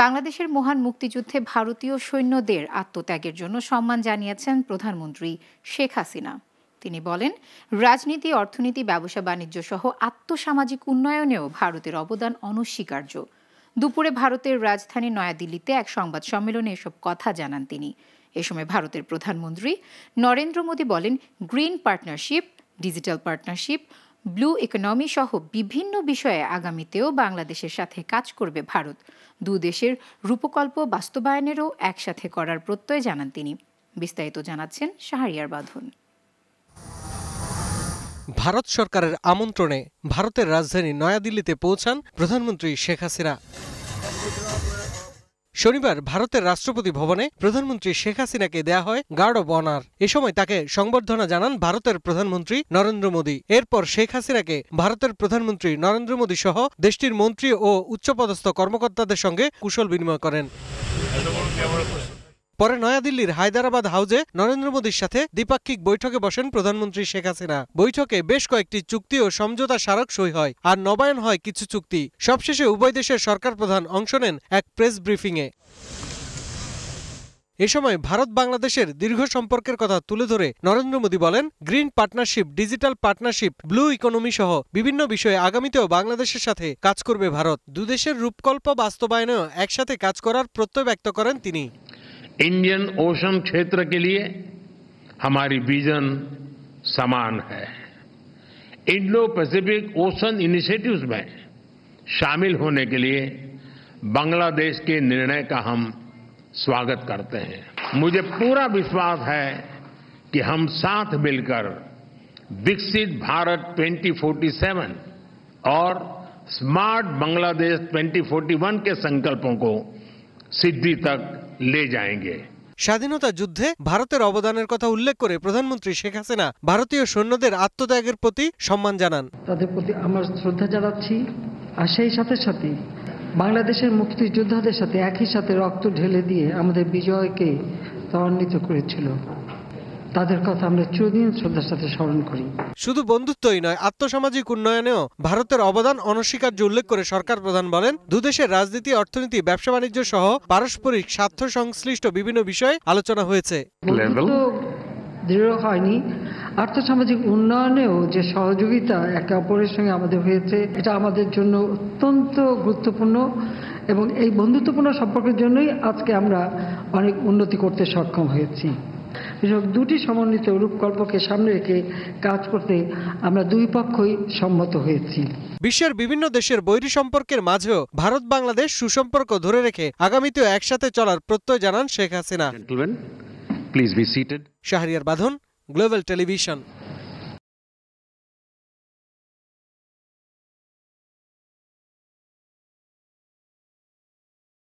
বাংলাদেশের মহান মুক্তিযুদ্ধে ভারতীয় সৈন্যদের আত্মত্যাগের জন্য সম্মান জানিয়েছেন প্রধানমন্ত্রী শেখ হাসিনা। তিনি বলেন, রাজনীতি, অর্থনীতি, ব্যবসা বাণিজ্য সহ আত্মসামাজিক উন্নয়নেও ভারতের অবদান অনস্বীকার্য। দুপুরে ভারতের রাজধানী নয়াদিল্লিতে এক সংবাদ সম্মেলনে এসব কথা জানান তিনি। এ সময় ভারতের প্রধানমন্ত্রী নরেন্দ্র মোদী বলেন, green partnership, digital partnership, blue economy সহ বিভিন্ন বিষয়ে আগামীতেও বাংলাদেশের সাথে কাজ করবে ভারত। দুই দেশের রূপকল্প বাস্তবায়নেরও একসাথে করার প্রত্যয় জানান তিনি। বিস্তারিত জানাচ্ছেন শাহরিয়ার বাঁধন। ভারত সরকারের আমন্ত্রণে ভারতের রাজধানী নয়াদিল্লিতে পৌঁছান প্রধানমন্ত্রী শেখ হাসিনা। শনিবার ভারতের রাষ্ট্রপতি ভবনে প্রধানমন্ত্রী শেখ হাসিনাকে দেয়া হয় গার্ড অব অনার। এ সময় তাকে সংবর্ধনা জানান ভারতের প্রধানমন্ত্রী নরেন্দ্র মোদী। এরপর শেখ হাসিনাকে ভারতের প্রধানমন্ত্রী নরেন্দ্র মোদী সহ দেশটির মন্ত্রী ও উচ্চপদস্থ কর্মকর্তাদের সঙ্গে কুশল বিনিময় করেন। পরে নয়াদিল্লির হায়দরাবাদ হাউজে নরেন্দ্র মোদীর সাথে দ্বিপাক্ষিক বৈঠকে বসেন প্রধানমন্ত্রী শেখ হাসিনা। বৈঠকে বেশ কয়েকটি চুক্তি ও সমঝোতা স্মারক সই হয় আর নবায়ন হয় কিছু চুক্তি। সবশেষে উভয় দেশের সরকার প্রধান অংশ নেন এক প্রেস ব্রিফিংয়ে। এ সময় ভারত বাংলাদেশের দীর্ঘ সম্পর্কের কথা তুলে ধরে নরেন্দ্র মোদী বলেন, green partnership, digital partnership, blue economy সহ বিভিন্ন বিষয়ে আগামীতেও বাংলাদেশের সাথে কাজ করবে ভারত। দুদেশের রূপকল্প বাস্তবায়নেও একসাথে কাজ করার প্রত্যয় ব্যক্ত করেন তিনি। इंडियन ओशन क्षेत्र के लिए हमारी विजन समान है। इंडो पैसिफिक ओशन इनिशिएटिव्स में शामिल होने के लिए बांग्लादेश के निर्णय का हम स्वागत करते हैं। मुझे पूरा विश्वास है कि हम साथ मिलकर विकसित भारत 2047 और स्मार्ट बांग्लादेश 2041 के संकल्पों को सिद्धि तक ले जाएंगे। স্বাধীনতা যুদ্ধে ভারতের অবদানের কথা উল্লেখ করে প্রধানমন্ত্রী শেখ হাসিনা ভারতীয় সৈন্যদের আত্মত্যাগের প্রতি সম্মান জানান। তাদের প্রতি আমার শ্রদ্ধা জানাচ্ছি, আর সেই সাথে সাথে বাংলাদেশের মুক্তিযোদ্ধাদের সাথে একই সাথে রক্ত ঢেলে দিয়ে আমাদের বিজয়কে ত্বরান্বিত করেছিল, তাদের কথা আমরা চিরদিন শ্রদ্ধার সাথে স্মরণ করি। শুধু বন্ধুত্বই নয়, আত্মসামাজিক উন্নয়নেও ভারতের অবদান অনস্বীকার্য উল্লেখ করে সরকার প্রধান বলেন, দুদেশের রাজনীতি, অর্থনীতি, ব্যবসা বাণিজ্য সহ পারস্পরিক স্বার্থ সংশ্লিষ্ট বিভিন্ন বিষয়ে আলোচনা হয়েছে। দৃঢ় হয়নি, আর্থসামাজিক উন্নয়নেও যে সহযোগিতা একে অপরের সঙ্গে আমাদের হয়েছে, এটা আমাদের জন্য অত্যন্ত গুরুত্বপূর্ণ এবং এই বন্ধুত্বপূর্ণ সম্পর্কের জন্যই আজকে আমরা অনেক উন্নতি করতে সক্ষম হয়েছি। দুটি সমন্বিত রূপকল্পকে সামনে রেখে কাজ করতে আমরা দুই পক্ষই সম্মত হয়েছি। বিশ্বের বিভিন্ন দেশের বৈরী সম্পর্কের মাঝেও ভারত বাংলাদেশ সুসম্পর্ক ধরে রেখে আগামীতেও একসাথে চলার প্রত্যয় জানান Sheikh Hasina. Please be seated. Shahriar বাঁধন, গ্লোবাল টেলিভিশন।